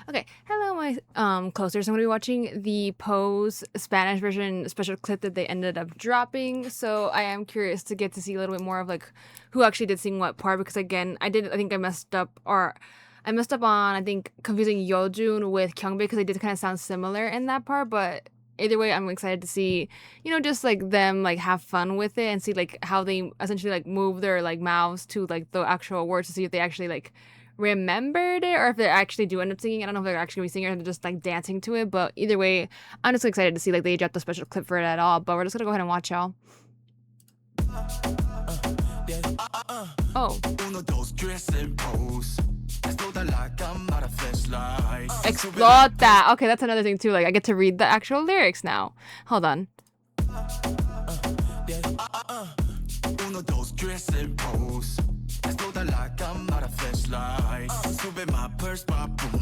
Okay, hello, my closers. I'm gonna be watching the Pose Spanish version special clip that they ended up dropping. So I am curious to get to see a little bit more of like who actually did sing what part because again, I think I messed up on I think confusing Yeojun with Kyungbin because they did kind of sound similar in that part, but either way, I'm excited to see, just like them like have fun with it and see like how they essentially like move their like mouths to like the actual words to see if they actually like remembered it or if they actually do end up singing. I don't know if they're actually gonna be singing or they're just like dancing to it, but either way, I'm just excited to see like they dropped a special clip for it at all. But we're just gonna go ahead and watch y'all. Oh. Explota. Okay, that's another thing too. Like I get to read the actual lyrics now. Hold on.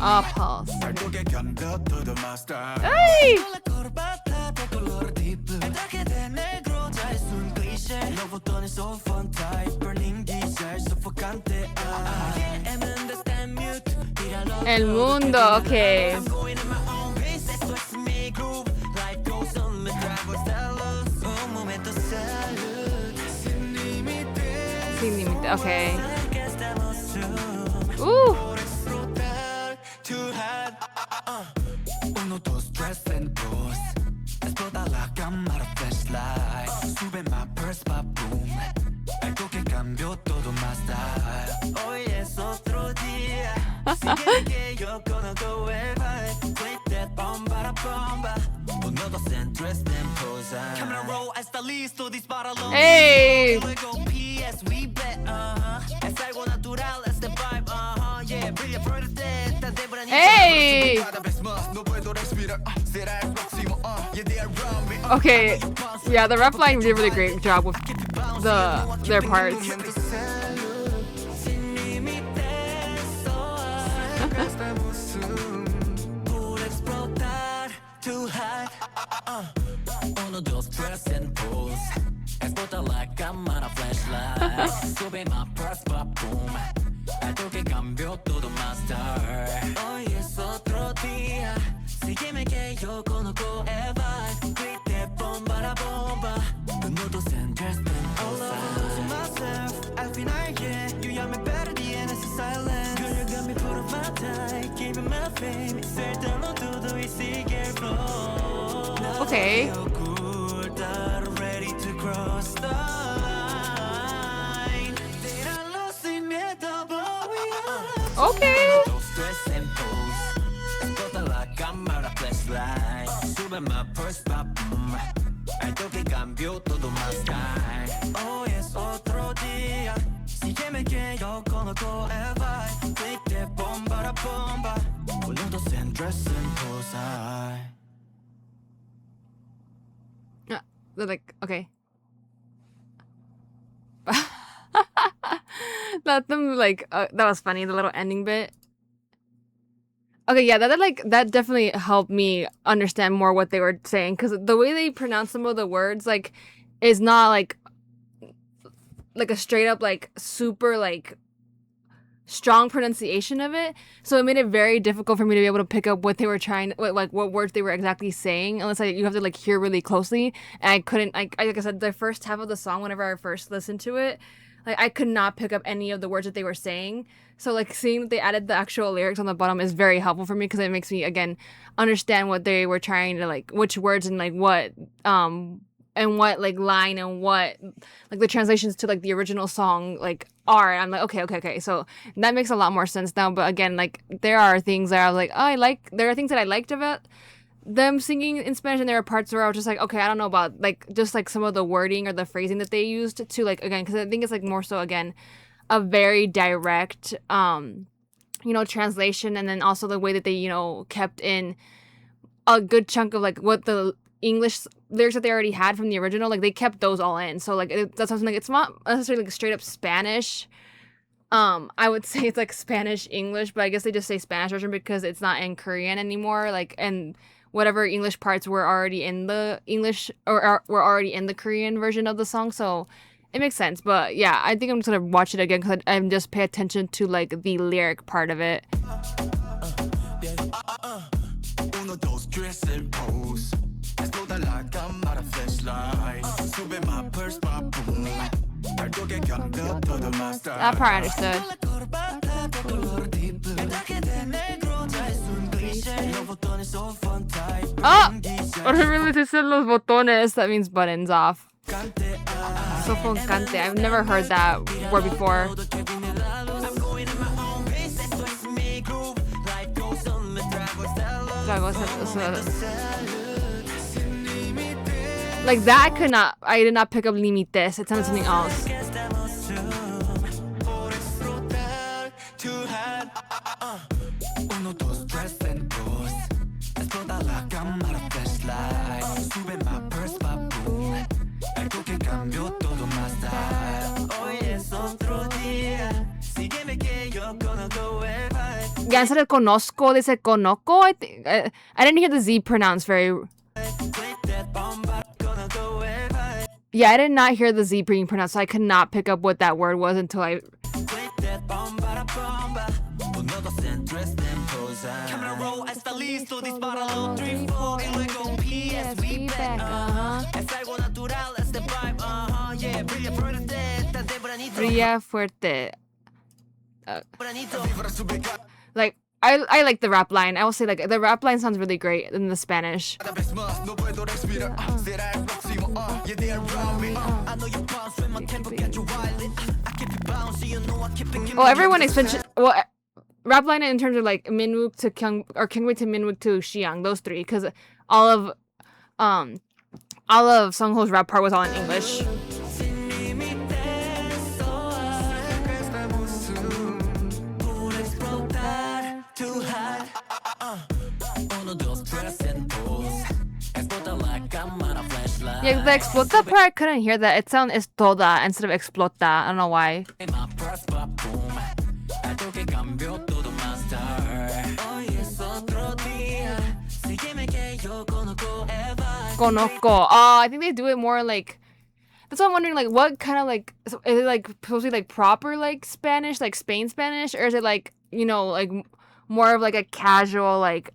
Oh, pulse. Hey! El mundo, okay. Sin límite, okay. Ooh. Hey! Hey! Okay, yeah, the rep line did a really great job with their parts. Okay. Okay. They're like, okay. Let them like that was funny, the little ending bit. Okay, yeah, that definitely helped me understand more what they were saying because the way they pronounce some of the words like is not like a straight up like super like strong pronunciation of it, so it made it very difficult for me to be able to pick up what they were what words they were exactly saying unless you have to like hear really closely. And I couldn't like I said, the first half of the song whenever I first listened to it, like I could not pick up any of the words that they were saying. So like seeing that they added the actual lyrics on the bottom is very helpful for me because it makes me again understand what they were trying to like, which words and like what and what like line and what like the translations to like the original song like are. I'm like okay, so that makes a lot more sense now. But again, like there are things that I was like, there are things that I liked about them singing in Spanish, and there are parts where I was just like, okay, I don't know about like just like some of the wording or the phrasing that they used to like, again, because I think it's like more so again a very direct translation, and then also the way that they kept in a good chunk of like what the English lyrics that they already had from the original, like they kept those all in. So like that's something like it's not necessarily like straight up Spanish. I would say it's like Spanish English, but I guess they just say Spanish version because it's not in Korean anymore. Like, and whatever English parts were already in the English or were already in the Korean version of the song, so it makes sense. But yeah, I think I'm just gonna watch it again because I'm just pay attention to like the lyric part of it. dressing pose. Explode like I'm out of flashlight. Sube my purse, my boom. 발도게 감겨 todo más tarde. That part I understood. Oh! Really to say los botones, that means buttons off. Sofocante. I've never heard that word before. Like that I did not pick up limites. It sounded something else. Yeah, instead of conozco, they said conozco. I didn't hear the Z pronounced very. Yeah, I did not hear the Z being pronounced, so I could not pick up what that word was until I. Brilla fuerte. Like I like the rap line. I will say like the rap line sounds really great in the Spanish. Well, everyone explains. Well, rap line in terms of like Minwook to Kyungwei to Minwook to Xiang, those three, because all of Sungho's rap part was all in English. Yeah, the explota part, I couldn't hear that. It sounded es toda instead of explota. I don't know why. Conozco. Oh, I think they do it more like. That's why I'm wondering, like, what kind of like is it like supposed to be like proper like Spanish, like Spain Spanish, or is it like, you know, like more of like a casual like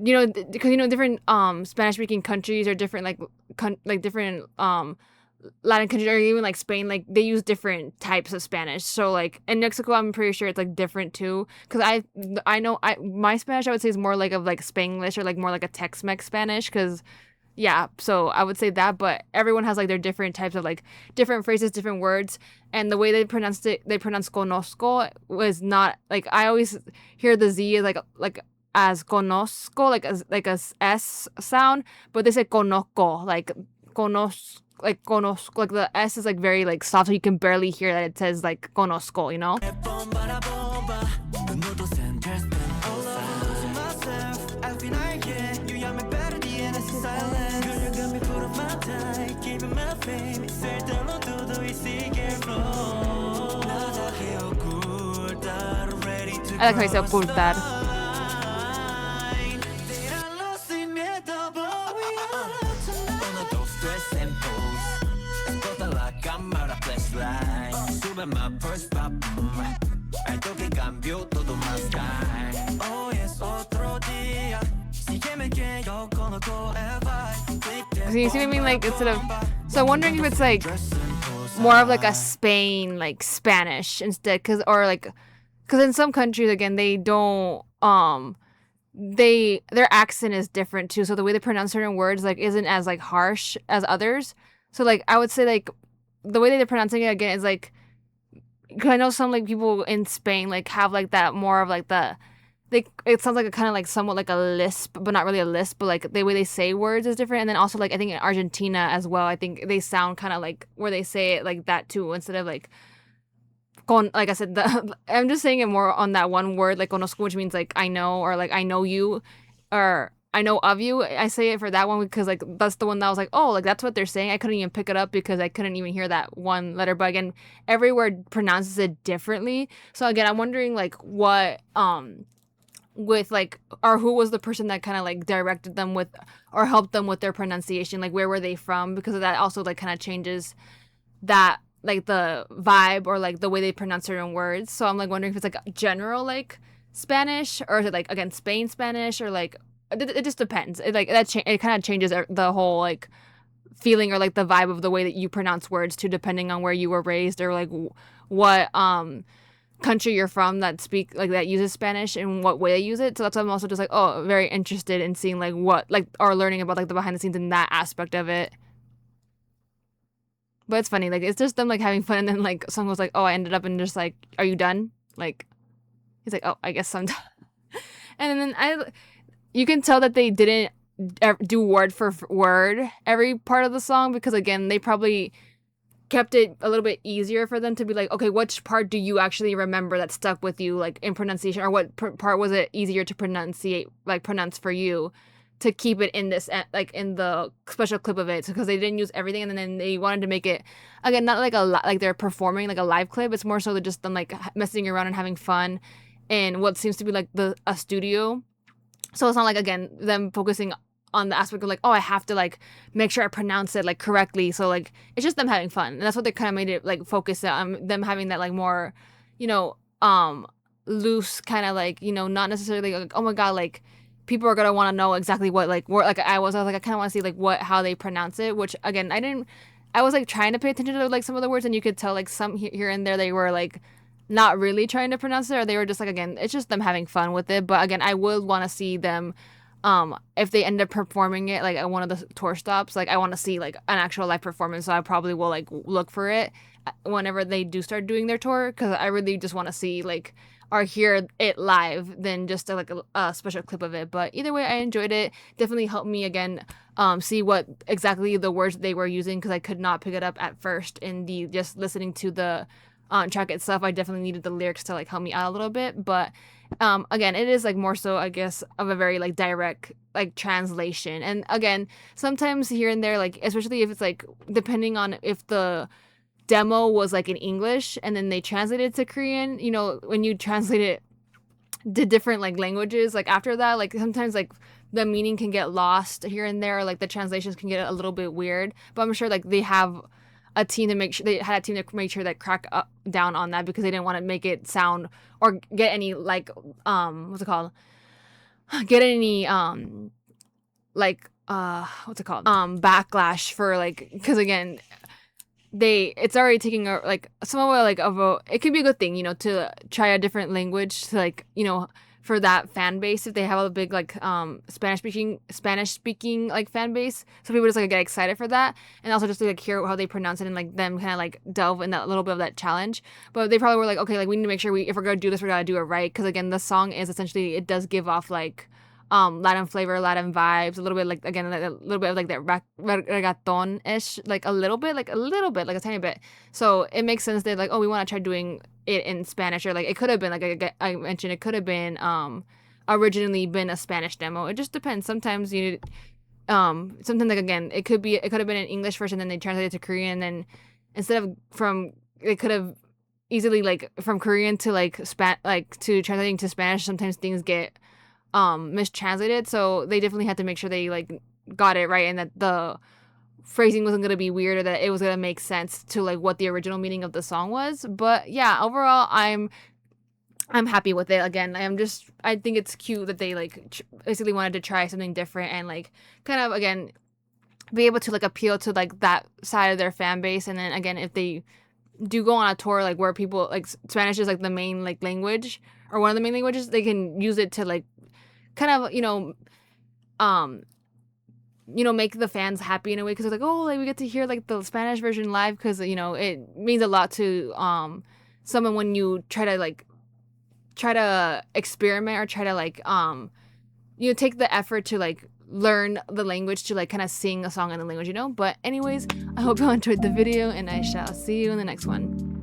you know, because you know different Spanish speaking countries or different like different Latin countries or even like Spain, like they use different types of Spanish. So like in Mexico, I'm pretty sure it's like different too. Because I know my Spanish I would say is more like of like Spanglish or like more like a Tex-Mex Spanish. Because yeah, so I would say that. But everyone has like their different types of like different phrases, different words, and the way they pronounce conozco was not like I always hear the Z as conozco, like a S sound, but they say conozco, like conozco, like the S is like very like soft, so you can barely hear that it says like conozco, you know? I like how you say ocultar. So you see what I mean? Like instead of, so I'm wondering if it's like more of like a Spain like Spanish instead, because in some countries again they don't their accent is different too, so the way they pronounce certain words like isn't as like harsh as others. So like I would say like the way they're pronouncing it again is like, cause I know some like people in Spain like have like that more of like it sounds like a kind of like somewhat like a lisp, but not really a lisp, but like the way they say words is different. And then also like I think in Argentina as well, I think they sound kind of like where they say it like that too, instead of like like I said, I'm just saying it more on that one word, like conozco, which means like I know, or like I know you, or I know of you. I say it for that one because like that's the one that I was like, oh, like that's what they're saying. I couldn't even pick it up because I couldn't even hear that one letter. But again, every word pronounces it differently. So again, I'm wondering like what with like, or who was the person that kind of like directed them with or helped them with their pronunciation, like where were they from, because that also like kind of changes that like the vibe or like the way they pronounce certain words. So I'm like wondering if it's like a general like Spanish, or is it like again Spain Spanish, or like it just depends. It like it kind of changes the whole like feeling or like the vibe of the way that you pronounce words too, depending on where you were raised or like what country you're from that speak like that uses Spanish and what way they use it. So that's why I'm also just like, oh, very interested in seeing like what like or learning about like the behind the scenes in that aspect of it. But it's funny, like it's just them like having fun, and then like someone was like, oh, I ended up in just like, are you done? Like he's like, oh, I guess I'm done. And then you can tell that they didn't do word for word every part of the song, because again, they probably kept it a little bit easier for them to be like, okay, which part do you actually remember that stuck with you, like in pronunciation, or what part was it easier to pronounce for you, to keep it in this like in the special clip of it, because they didn't use everything, and then they wanted to make it again not like like they're performing like a live clip. It's more so just them like messing around and having fun in what seems to be like a studio. So it's not like, again, them focusing on the aspect of like, oh, I have to like make sure I pronounce it like correctly. So like it's just them having fun, and that's what they kind of made it like focus on, them having that like more, you know, loose kind of like, you know, not necessarily like, oh my god, like people are gonna want to know exactly what like word, like I was like I kind of want to see like how they pronounce it, which again I was like trying to pay attention to like some of the words, and you could tell like some here and there they were like not really trying to pronounce it, or they were just like, again, it's just them having fun with it. But again, I would want to see them if they end up performing it like at one of the tour stops, like I want to see like an actual live performance. So I probably will like look for it whenever they do start doing their tour, because I really just want to see like or hear it live than just like a special clip of it. But either way, I enjoyed it. Definitely helped me again see what exactly the words they were using, because I could not pick it up at first in the just listening to the track itself. I definitely needed the lyrics to like help me out a little bit. But again, it is like more so, I guess, of a very like direct like translation. And again, sometimes here and there, like especially if it's like depending on if the demo was like in English and then they translated it to Korean, you know, when you translate it to different like languages, like after that, like sometimes like the meaning can get lost here and there, like the translations can get a little bit weird. But I'm sure like they had a team to make sure that crack up, down on that, because they didn't want to make it sound or get any like what's it called, get any like what's it called, backlash for like, because again, it's already taking a like somewhat like of a, it could be a good thing, you know, to try a different language to like, you know, for that fan base, if they have a big like Spanish speaking like fan base, so people just like get excited for that, and also just to like hear how they pronounce it and like them kind of like delve in that little bit of that challenge. But they probably were like, okay, like we need to make sure if we're gonna do this, we gotta do it right, because again, the song is essentially, it does give off like Latin flavor, Latin vibes, a little bit like, again, like a little bit of like that reggaeton ish, like a little bit, like a tiny bit. So it makes sense that like, oh, we want to try doing it in Spanish, or like it could have been like I mentioned, it could have been originally been a Spanish demo. It just depends. Sometimes something like, again, it could have been an English version, then they translated it to Korean, then instead of it could have easily like from Korean to like to translating to Spanish, sometimes things get mistranslated. So they definitely had to make sure they like got it right, and that the phrasing wasn't going to be weird, or that it was going to make sense to like what the original meaning of the song was. But yeah, overall I'm happy with it. Again, I think it's cute that they like basically wanted to try something different, and like kind of again be able to like appeal to like that side of their fan base. And then again, if they do go on a tour like where people like Spanish is like the main like language, or one of the main languages, they can use it to like kind of, make the fans happy in a way, because it's like, oh, like we get to hear like the Spanish version live, because it means a lot to someone when you try to experiment, or try to like take the effort to like learn the language, to like kind of sing a song in the language. But anyways, I hope you all enjoyed the video, and I shall see you in the next one.